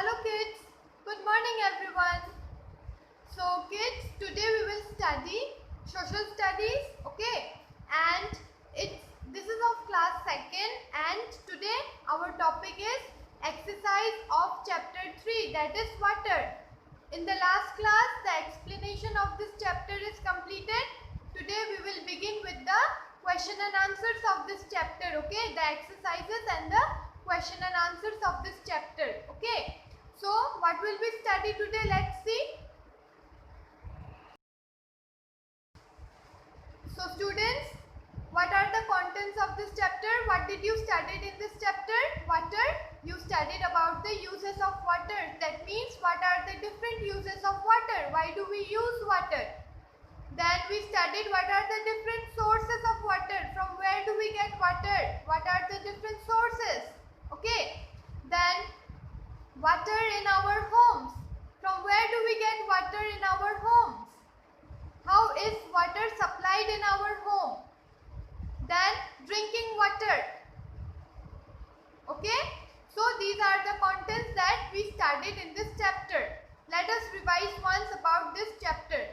Hello kids, good morning everyone. So kids, today we will study social studies, okay? And this is of class 2nd and today our topic is exercise of chapter 3, that is water. In the last class the explanation of this chapter is completed. Today we will begin with the question and answers of this chapter, okay? The exercises and the question and answers of this chapter, okay? So what will we study today? Let's see. So students, what are the contents of this chapter? What did you study in this chapter? Water. You studied about the uses of water. That means what are the different uses of water? Why do we use water? Then we studied what are the different sources of water. From where do we get water? What are the different sources? Okay. Then water in our homes. From where do we get water in our homes? How is water supplied in our home? Then drinking water. Okay. So these are the contents that we studied in this chapter. Let us revise once about this chapter.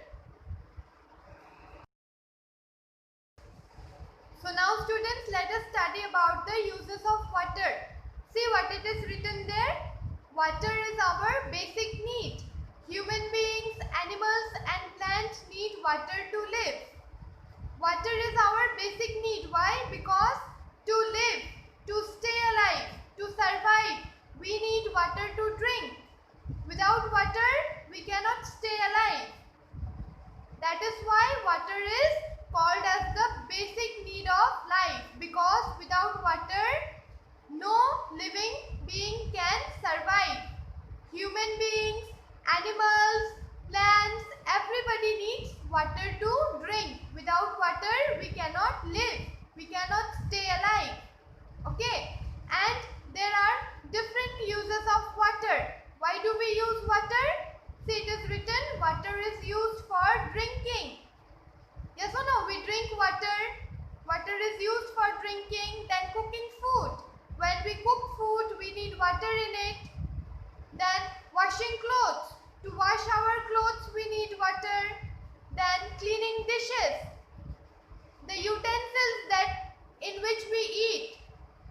So now students, let us study about the uses of water. See what it is written there. Water is our basic need. Human beings, animals and plants need water to live. Water is our basic need. Why? Because to live, to stay alive, to survive, we need water to drink. Without water, we cannot stay alive. That is why water is called as the basic need of life, because without water, no living being can survive. Human beings, animals, plants, everybody needs water to drink. Without water, we cannot live. We cannot stay alive. Okay? And there are different uses of water. Why do we use water? See, it is written, water is used for drinking. Yes or no? We drink water. Water is used for drinking. Then cooking food. When we cook food, we need water in it. Then washing clothes. To wash our clothes, we need water. Then cleaning dishes. The utensils in which we eat.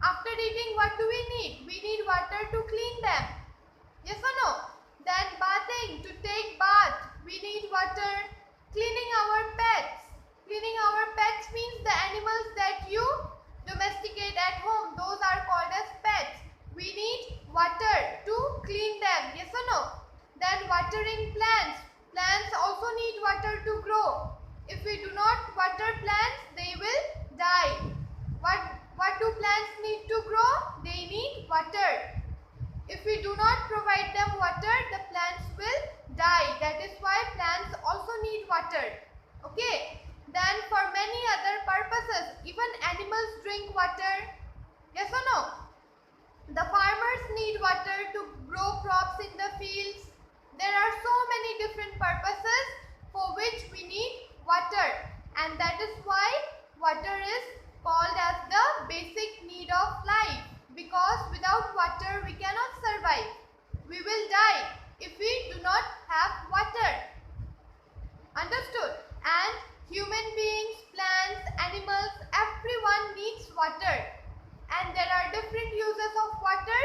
After eating, what do we need? We need water to clean them. Yes or no? Then bathing. To take bath, we need water. Cleaning our pets. Cleaning our pets means the animals that you domesticate at home. Those are called as pets. We need water to clean them. Yes or no? Then watering plants. Plants also need water to grow. If we do not water plants, they will die. What do plants need to grow? They need water. If we do not provide them water, the plants will die. That is why plants also need water. Okay. Then for many other purposes, even animals drink water. Yes or no? The farmers need water to grow crops in the fields. There are so many different purposes for which we need water. And that is why water is called as the basic need of life. Because without water, we cannot survive. We will die if we do not have water. Understood? And human beings, plants, animals, everyone needs water. And there are different uses of water.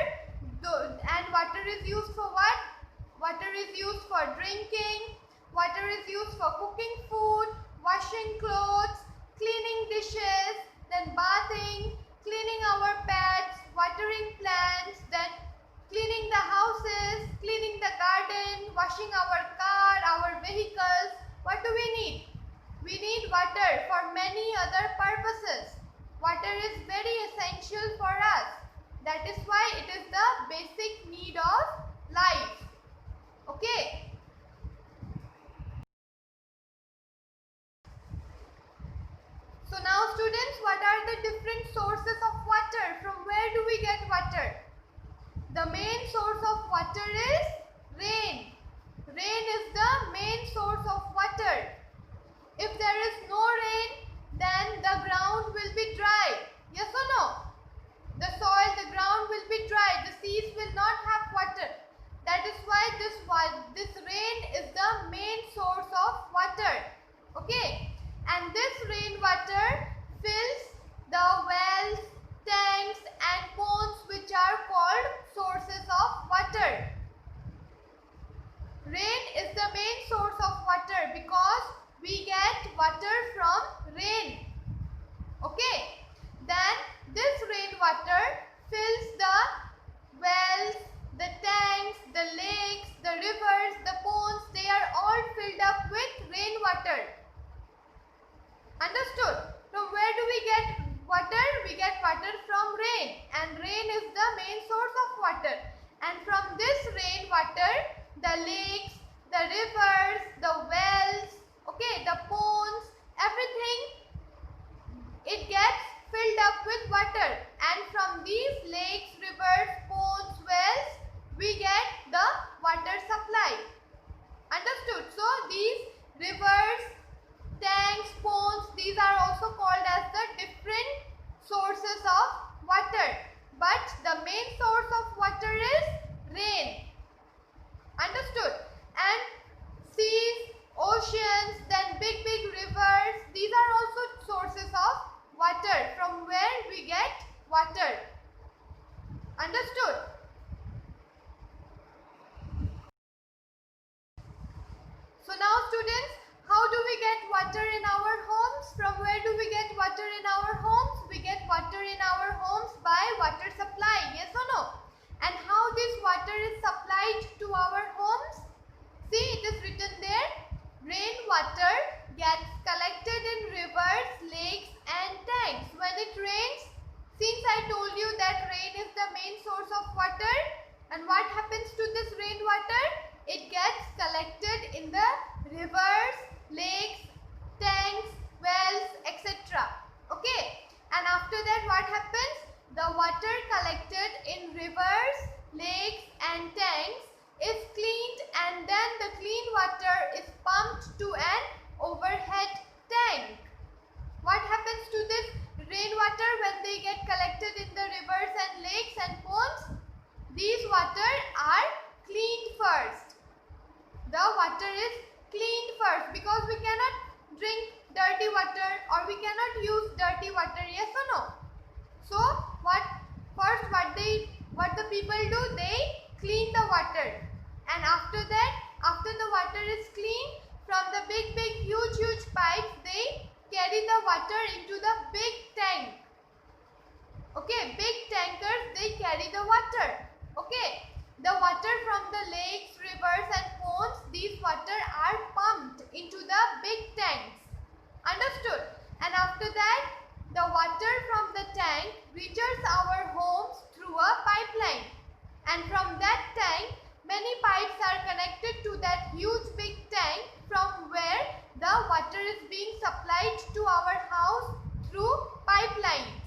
And water is used for what? Water is used for drinking. Water is used for cooking food, washing clothes, cleaning dishes, then bathing, cleaning our pets, watering plants, then cleaning the houses, cleaning the garden, washing our car, our vehicles. What do we need? We need water for many other purposes. Water is very essential for us. That is why it is the basic need of life. Okay. So now students, what are the different sources of water? From where do we get water? The main source of water is rain. Rain is the main source of water. If there is no rain, then the ground will be dry. Yes or no? The soil, the ground will be dry. The seas will not main source of water. And from this rain water, the lakes, the rivers, the wells, okay, the ponds, everything, it gets filled up with water. And from these lakes, rivers, ponds, wells, we get the water supply. Understood? So these rivers, tanks, ponds, these are also called as the different sources of water. But the main source of water is rain. Understood? And seas, oceans, then big rivers, these are also sources of water from where we get water. Understood? So now students, how do we get water in our homes? From where do we get water in our homes? We get water in our homes by water supply, yes or no? And how this water is supplied to our homes? See, it is written there, rainwater gets collected in rivers, lakes and tanks. When it rains, since I told you that rain is the main source of water, and what happens to this rainwater? It gets collected in the rivers, lakes, tanks, wells, etc. Okay. And after that, what happens? The water collected in rivers, lakes and tanks is cleaned, and then the clean water is pumped to an overhead tank. What happens to this rainwater when they get collected in the rivers and lakes and ponds? These water are cleaned first. The water is cleaned first because we cannot drink dirty water or we cannot use dirty water, yes or no? So what the people do, they clean the water, and after that, after the water is clean, from the big huge pipes, they carry the water into the big tank. Okay, big tankers, they carry the water. Okay, the water from the lakes, rivers and ponds, these water are pumped into the big tanks. Understood? And after that, the water from the tank reaches our homes through a pipeline. And from that tank, many pipes are connected to that huge big tank from where the water is being supplied to our house through pipelines.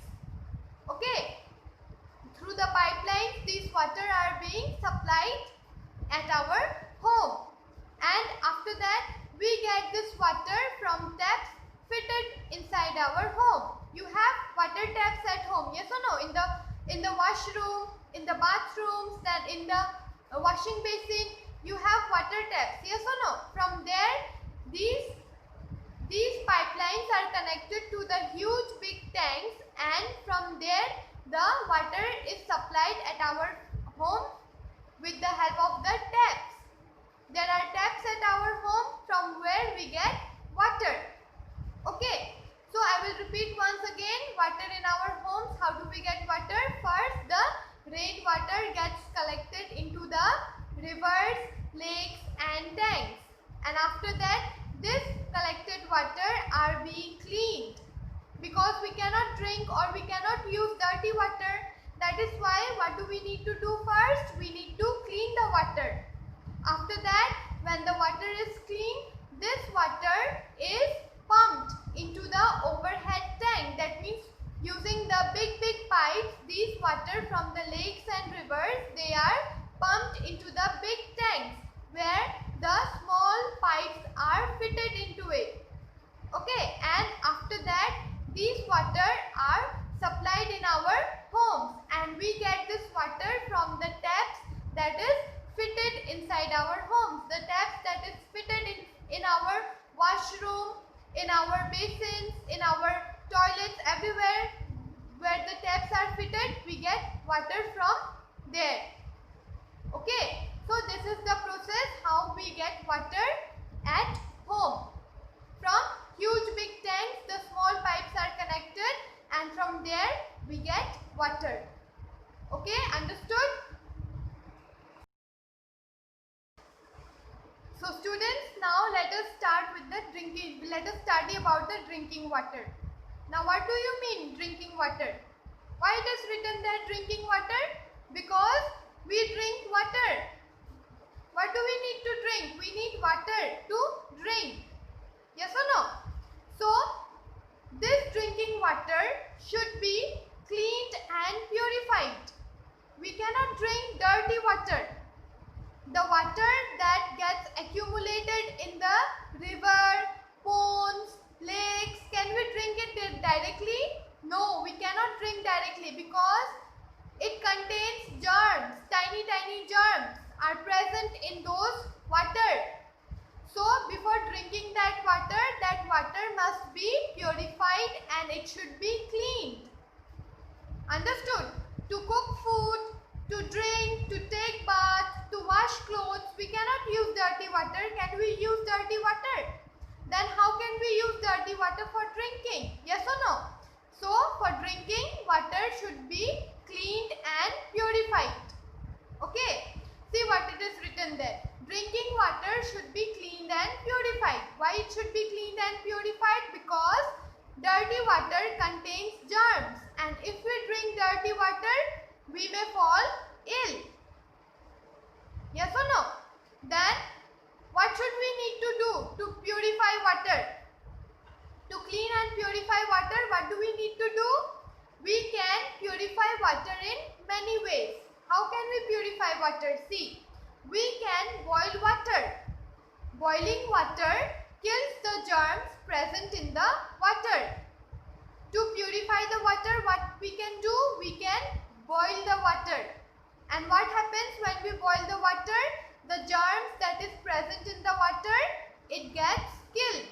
Okay. Through the pipelines, these water are being supplied at our home. And after that, we get this water from taps fitted inside our home. You have water taps at home, yes or no? In the washroom, in the bathrooms, then in the washing basin, you have water taps, yes or no? From there, these pipelines are connected to the huge big tanks, and from there the water is supplied at our home with the help of the taps. There are taps at our home from where we get water. Okay. So I will repeat once again, water in our homes. How do we get water? First, the rainwater gets collected into the rivers, lakes and tanks. And after that, this collected water are being cleaned. Because we cannot drink or we cannot use dirty water. That is why what do we need to do first? We need to clean the water. After that, when the water is clean, this water is pumped into the overhead tank. That means using the big pipes, these water from the lakes and rivers, they are pumped into the big tanks where the small pipes are fitted into it. Okay, and after that, these water are supplied in our homes, and we get this water from the taps that is fitted inside our homes. The taps that is fitted in our washroom, in our basins, in our toilets, everywhere where the taps are fitted, we get water from there. Okay, so this is the process how we get water at home. From huge big tanks, the small pipes are connected, and from there we get water. Okay, understood? So students, now let us start with the drinking. Let us study about the drinking water. Now what do you mean drinking water? Why it is written there drinking water? accumulated in the river, ponds, lakes, can we drink it directly? No, we cannot drink directly because it contains germs. Tiny germs are present in those water. So before drinking that water must be purified and it should be cleaned. Understood? To cook food, to drink, to take bath, to wash clothes, we cannot use dirty water. Can we use dirty water? Then how can we use dirty water for drinking? Yes or no? So for drinking, water should be cleaned and purified. Okay. See what it is written there. Drinking water should be cleaned and purified. Why it should be cleaned and purified? Because dirty water contains germs, and if we drink dirty water, we may fall ill. Yes or no? Then what should we need to do to purify water? To clean and purify water, what do we need to do? We can purify water in many ways. How can we purify water? See, we can boil water. Boiling water kills the germs present in the water. To purify the water, what we can do? We can boil the water. And what happens when we boil the water? The germs that is present in the water, it gets killed.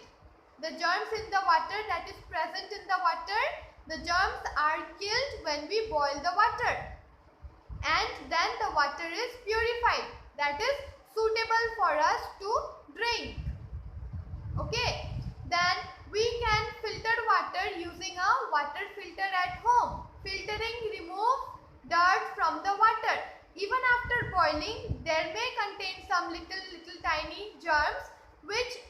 The germs in the water that is present in the water, the germs are killed when we boil the water. And then the water is purified. That is suitable for us to drink. Okay. Then we can filter water using a water filter at home. Filtering removes dirt from the water. Even after boiling, there may contain some little tiny germs which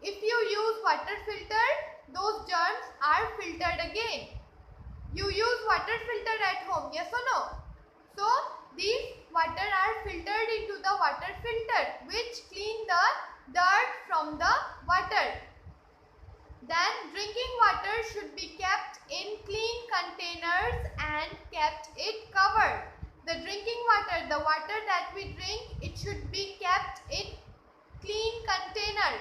if you use water filter, those germs are filtered again. You use water filter at home, yes or no? So these water are filtered into the water filter which clean the dirt from the water. Then drinking water should be kept in clean containers and kept it covered. The drinking water, the water that we drink, it should be kept in clean container.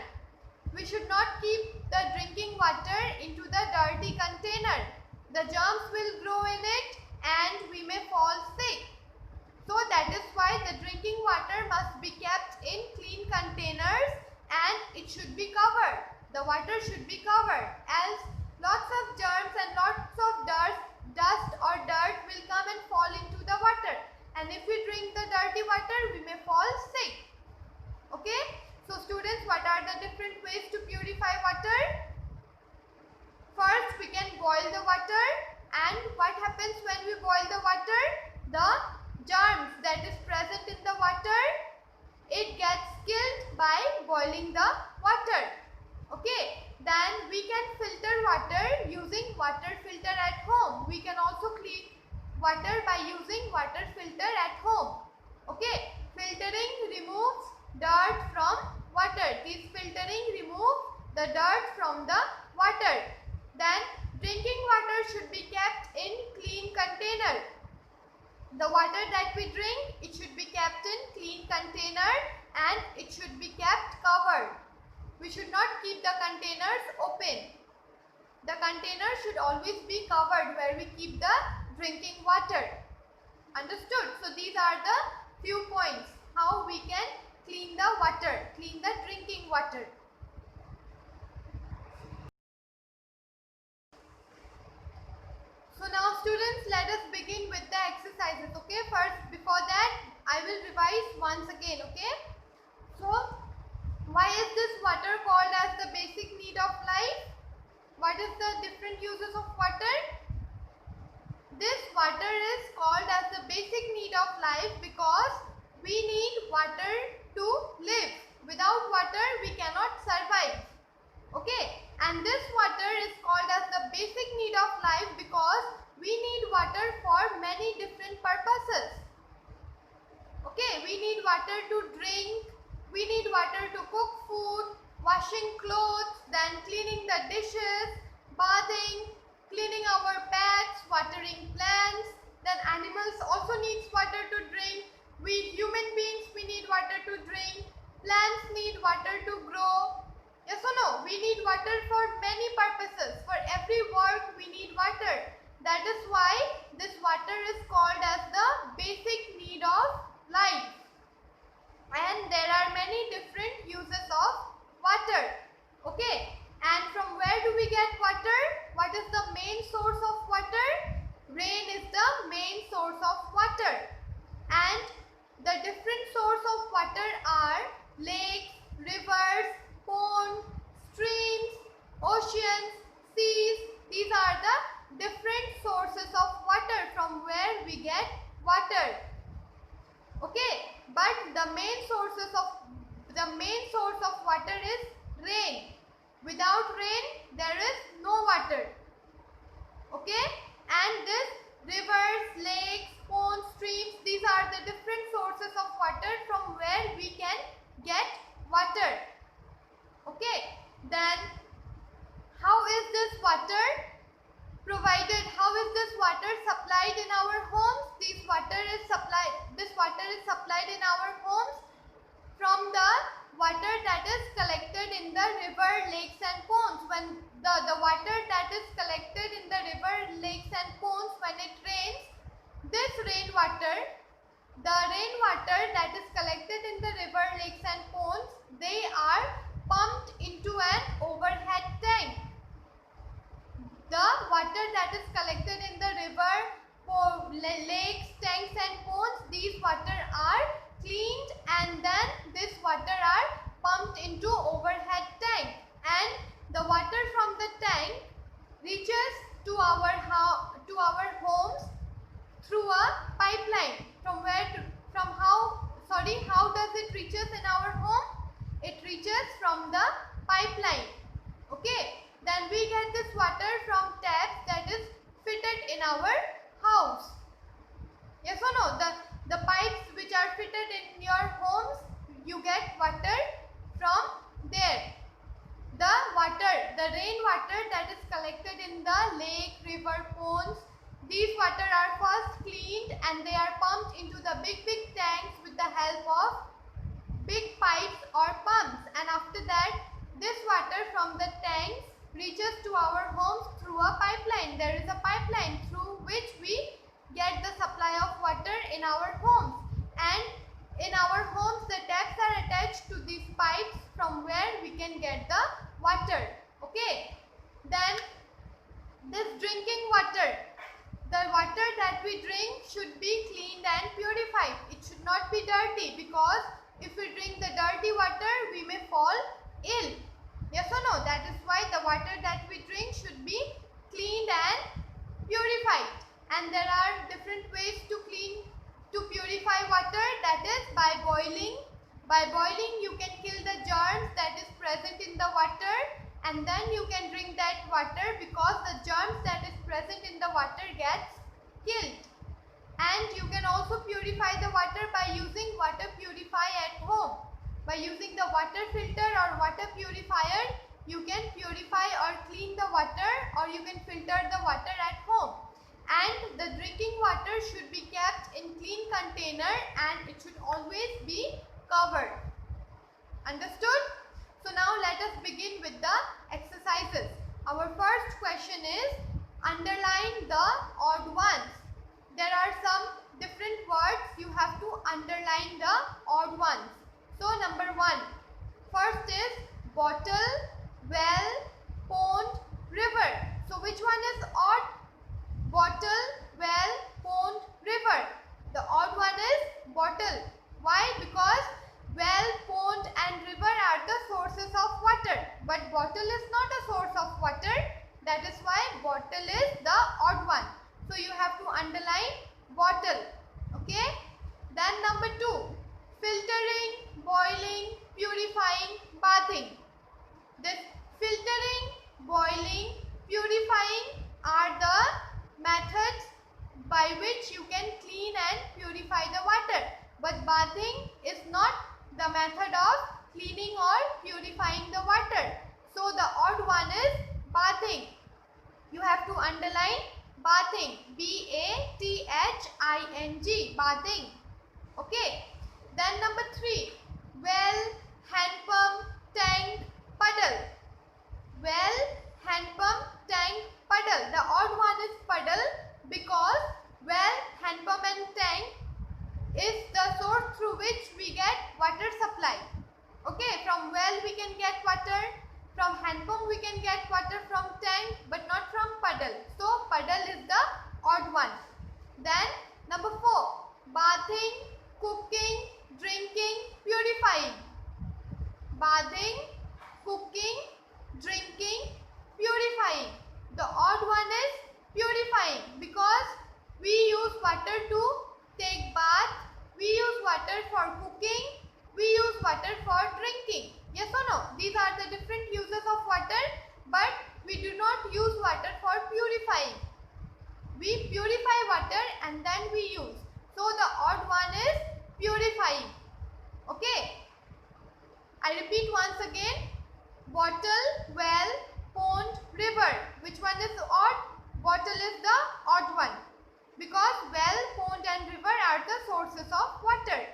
We should not keep the drinking water into the dirty container. The germs will grow in it and we may fall sick. So that is why the drinking water must be kept in clean containers and it should be covered. The water should be covered, else lots of germs and lots of dust or dirt will come and fall into the water. And if we drink the dirty water, we may fall sick. Okay? So students, what are the different ways to purify water? First, we can boil the water. And what happens when we boil the water? The germs that is present in the water, it gets killed by boiling the water. Okay, then we can filter water using water filter at home. We can also clean water by using water filter at home. Okay, filtering removes dirt from water. This filtering removes the dirt from the water. Then drinking water should be kept in clean container. The water that we drink, it should be kept in clean container and it should be kept covered. We should not keep the containers open. The container should always be covered where we keep the drinking water. Understood? So these are the few points how we can clean the water, clean the drinking water. So now students, let us begin with the exercises. Okay, first before that I will revise once again. Okay, so why is this water called as the basic need of life? What is the different uses of water? This water is called as the basic need of life because we need water to live. Without water we cannot survive. Okay, and this water is called as the basic need of life because we need water for many different purposes. Okay, we need water to drink, we need water to cook food, washing clothes, then cleaning the dishes, bathing, cleaning our pets, watering plants. Then animals also needs water to drink. We human beings, we need water to drink. Plants need the main source of water is rain. Without rain, there is no water. Okay, and this rivers, lakes, ponds, streams, these are the different sources of water from where we can get water. Okay, then how is this water provided? How is this water supplied in our homes? This water is supplied in our homes from the water that is collected in the river, lakes and ponds. When the water that is collected in the river, lakes and ponds, when it rains, this rainwater, the rainwater that is collected in the river, lakes and ponds, they are pumped into an overhead tank. The water that is collected in the river, lakes, tanks and ponds, these water are cleaned and then this water are pumped into overhead tank, and the water from the tank reaches to our homes through a pipeline. How does it reaches in our home? It reaches from the pipeline. Okay, then we get this water from taps that is fitted in our house. Yes or no? The pipes which are fitted in your homes, you get water from there. The rainwater that is collected in the lake, river, ponds, these water are first cleaned and they are pumped into the big tanks with the help of big pipes or pumps, and after that this water from the tanks reaches to our homes through a pipeline. There is a pipeline through which we get the supply of water in our homes, and in our homes the taps are attached to these pipes from where we can get the water. Okay, then this drinking water, the water that we drink should be cleaned and purified. It should not be dirty, because if we drink the dirty water we may fall ill. Yes or no? That is why the water that we drink should be cleaned and purified. And there are different ways to purify water, that is by boiling. By boiling you can kill the germs that is present in the water, and then you can drink that water, because the germs that is present in the water gets killed. And you can also purify the water by using water purifier at home. By using the water filter or water purifier, you can purify or clean the water, or you can filter the water at home. And the drinking water should be kept in clean container and it should always be covered. Understood? So now let us begin with the exercises. Our first question is underline the odd ones. There are some different words, you have to underline the odd ones. So number 1, first is bottle, well, pond, river. So which one is odd? Bottle, well, pond, river. The odd one is bottle. Why? Because well, pond and river are the sources of water, but bottle is not a source of water. That is why bottle is the odd one. So you have to underline bottle. Okay. Then number 2, filtering, boiling, purifying, bathing. This filtering, boiling, purifying are the methods by which you can clean and purify the water. But bathing is not the method of cleaning or purifying the water. So the odd one is bathing. You have to underline bathing. B-A-T-H-I-N-G. Bathing. Okay. Then number 3. Well, hand pump, tank, puddle. Well, hand pump, tank, puddle. The odd one is puddle, because well, hand pump and tank is the source through which we get water supply. Okay, from well we can get water, from hand pump we can get water, from tank, but not from puddle. So puddle is the odd one. Then number 4, bathing, cooking, drinking, purifying. Bathing, cooking, drinking, purifying. The odd one is purifying, because we use water to take bath, we use water for cooking, We use water for drinking. Yes or no? These are the different uses of water, but we do not use water for purifying. We purify water and then we use. So the odd one is purifying. Okay. I repeat once again. Bottle, well, pond, river. Which one is odd? Bottle is the odd one, because well, pond and river are the sources of water.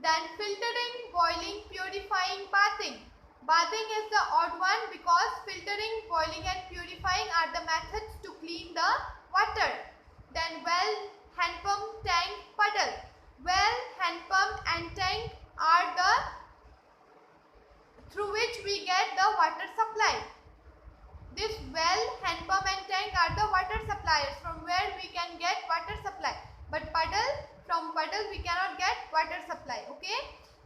Then filtering, boiling, purifying, bathing. Bathing is the odd one because filtering, boiling and purifying are the methods to clean the water. Then well, hand pump, tank, puddle. Well, hand pump and tank are the through which we get the water supply. This well, hand pump and tank are the water suppliers from where we can get water supply. But puddle, from puddle we cannot get water supply. Okay.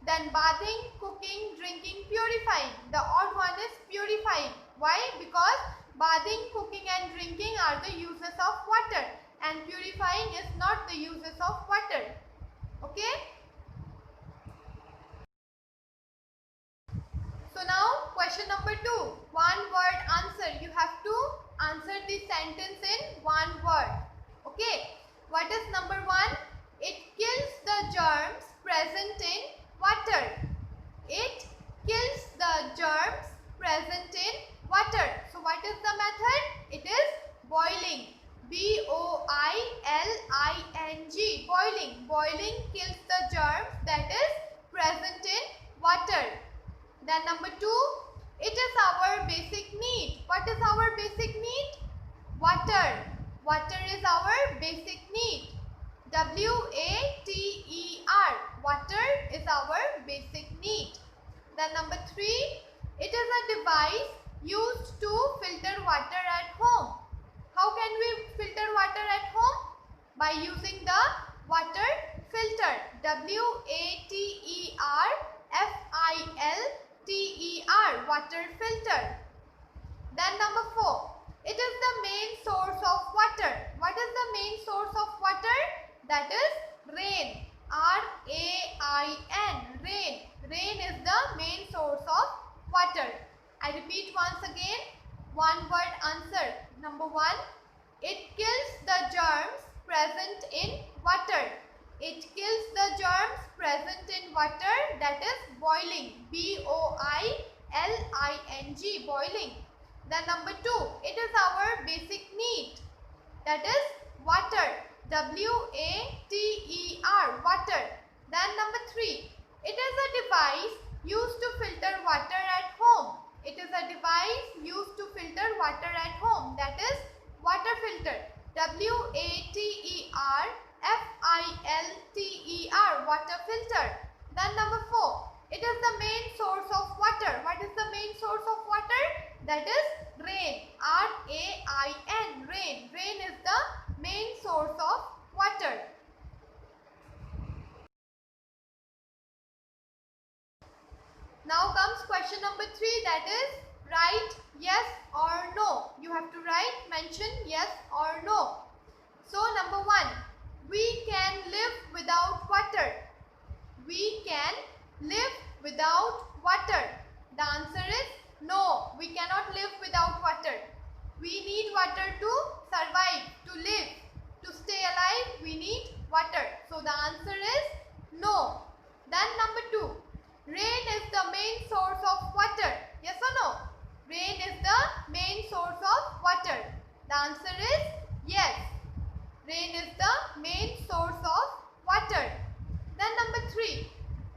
Then bathing, cooking, drinking, purifying. The odd one is purifying. Why? Because bathing, cooking and drinking are the uses of water and purifying is not the uses of water. Okay. So now question number 2. One word answer. You have to answer the sentence in one word. Okay. What is number 1? It kills the germs present in water. It kills the germs present in water. So what is the method? It is boiling. B-O-I-L-I-N-G. Boiling. Boiling kills the germs that is present in water. Then number 2, it is our basic need. What is our basic need? Water. Water is our basic need. W-A-T-E-R. Water is our basic need. Then number 3, it is a device used to filter water at home. How can we filter water at home? By using the water filter. W-A-T-E-R-F-I-L-T-E-R. Water filter. Then number 4. It is the main source of water. What is the main source of water? That is rain. R-A-I-N. Rain. Rain is the main source of water. I repeat once again. One word answer. Number 1. It kills the germs present in water. It kills the germs present in water, that is boiling. B-O-I-L-I-N-G. Boiling. Then number 2. It is our basic need. That is water. W-A-T-E-R. Water. Then number 3. It is a device used to filter water at home. It is a device used to filter water at home. That is water filter. W-A-T-E-R-F-I-L-T-E-R. Water filter. Then number 4. It is the main source of water. What is the main source of water? That is rain. R-A-I-N. Rain. Rain is the main source of water. Now comes question number 3, that is write yes or no. You have to write, mention yes or no. So number 1, we can live without water. We can live without water. The answer is no, we cannot live without water. We need water to survive, to live, to stay alive. We need water. So the answer is no. Then number 2, rain is the main source of water. Yes or no? Rain is the main source of water. The answer is yes. Rain is the main source of water. Then number 3,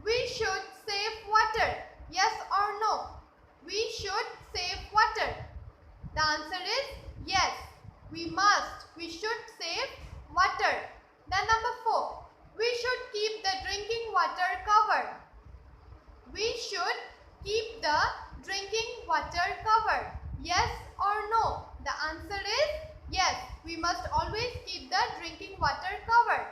we should save water. Yes or no? We should save water. The answer is yes. We must. We should save water. Then number 4, we should keep the drinking water covered. We should keep the drinking water covered. Yes or no? The answer is yes. We must always keep the drinking water covered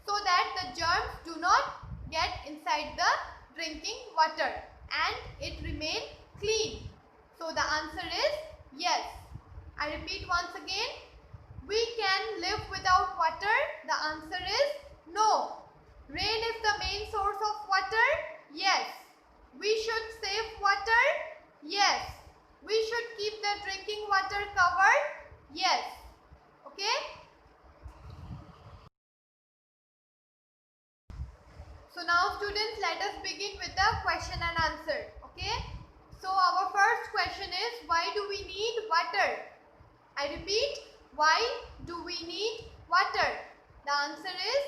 so that the germs do not get inside the drinking water and it remain clean. So the answer is yes. I repeat once again. We can live without water. The answer is no. Rain is the main source of water. Yes. We should save water? Yes. We should keep the drinking water covered? Yes. Okay? So now students, let us begin with the question and answer. Okay? So our first question is, why do we need water? I repeat, why do we need water? The answer is,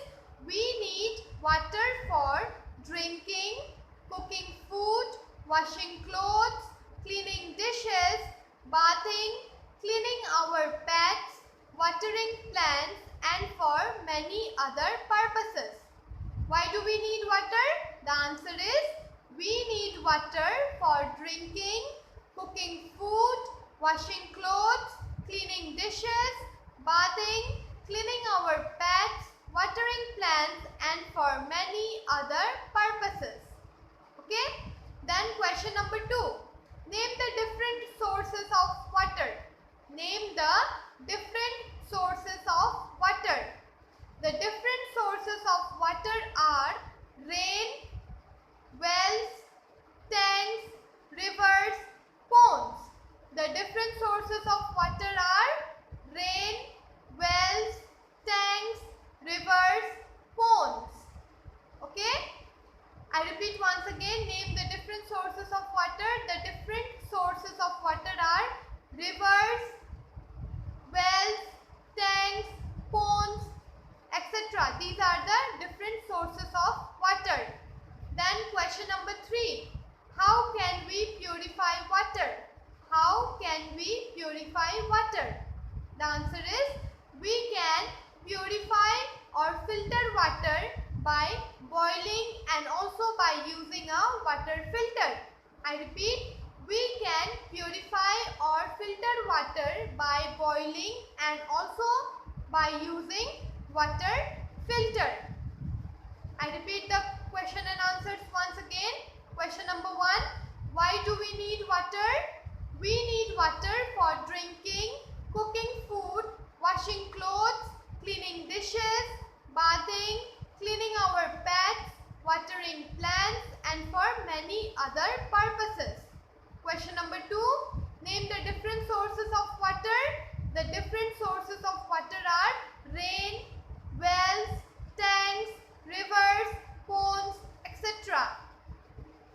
we need water for drinking, cooking food, washing clothes, cleaning dishes, bathing, cleaning our pets, watering plants, and for many other purposes. Why do we need water? The answer is, we need water for drinking, cooking food, washing clothes, cleaning dishes, bathing, cleaning our pets, watering plants, and for many other purposes. Okay? Then question number 2. Name the different sources of water. Name the different sources of water. The different sources of water are rain, wells, tanks, rivers, ponds. The different sources of water are rain, wells, tanks, rivers, ponds. Okay? I repeat once again, name the different sources of water. The different sources of water are rivers, wells, tanks, ponds, etc. These are the different sources of water. Then question number 3. How can we purify water? How can we purify water? The answer is, we can purify or filter water by boiling and also by using a water filter. I repeat, we can purify or filter water by boiling and also by using water filter. I repeat the question and answers once again. Question number 1. Why do we need water? We need water for drinking, cooking food, washing clothes, cleaning dishes, bathing, cleaning our pets, watering plants, and for many other purposes. Question number 2. Name the different sources of water. The different sources of water are rain, wells, tanks, rivers, ponds, etc.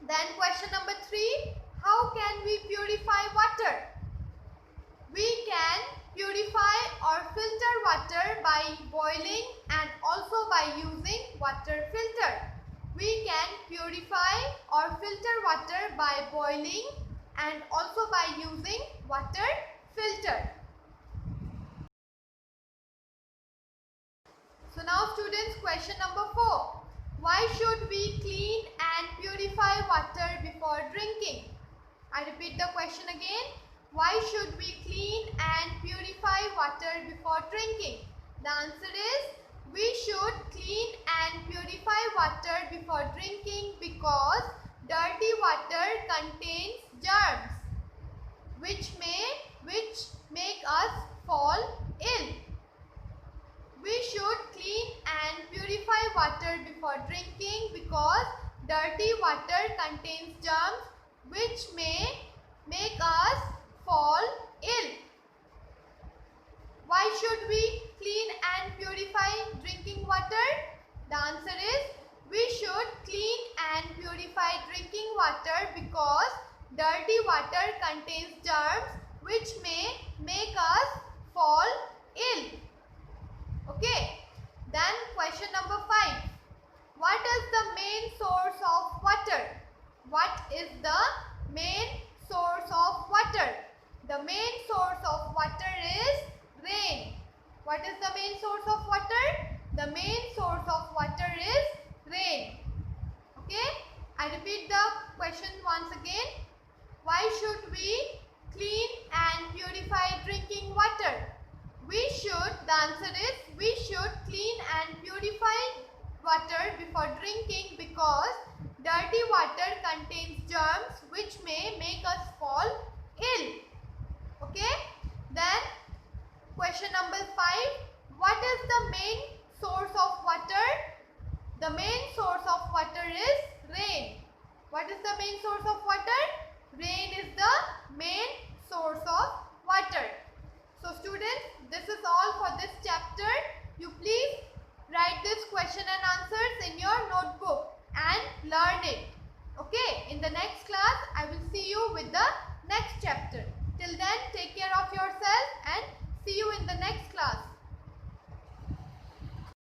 Then question number 3. How can we purify water? We can purify or filter water by boiling and also by using water filter. We can purify or filter water by boiling and also by using water filter. So now students, question number 4. Why should we clean and purify water before drinking? I repeat the question again. Why should we clean and purify water before drinking? The answer is, we should clean and purify water before drinking because dirty water contains germs which make us fall ill. We should clean and purify water before drinking because dirty water contains germs which may make us fall ill. Why should we clean and purify drinking water? The answer is, we should clean and purify drinking water because dirty water contains germs which may make us fall ill. Okay. Then question number 5. What is the main source of water? What is the main source of water? The main source of water is rain. What is the main source of water? The main source of water is rain. Okay. I repeat the question once again. Why should we clean and purify drinking water? The answer is, we should clean and purify water before drinking because dirty water contains germs which may make us fall ill. Okay. Then question number 5. What is the main source of water? The main source of water is rain. What is the main source of water? Rain is the main source of water. So students, this is all for this chapter. You please write this question and answers in your notebook and learn it. Okay, in the next class, I will see you with the next chapter. Till then, take care of yourself and see you in the next class.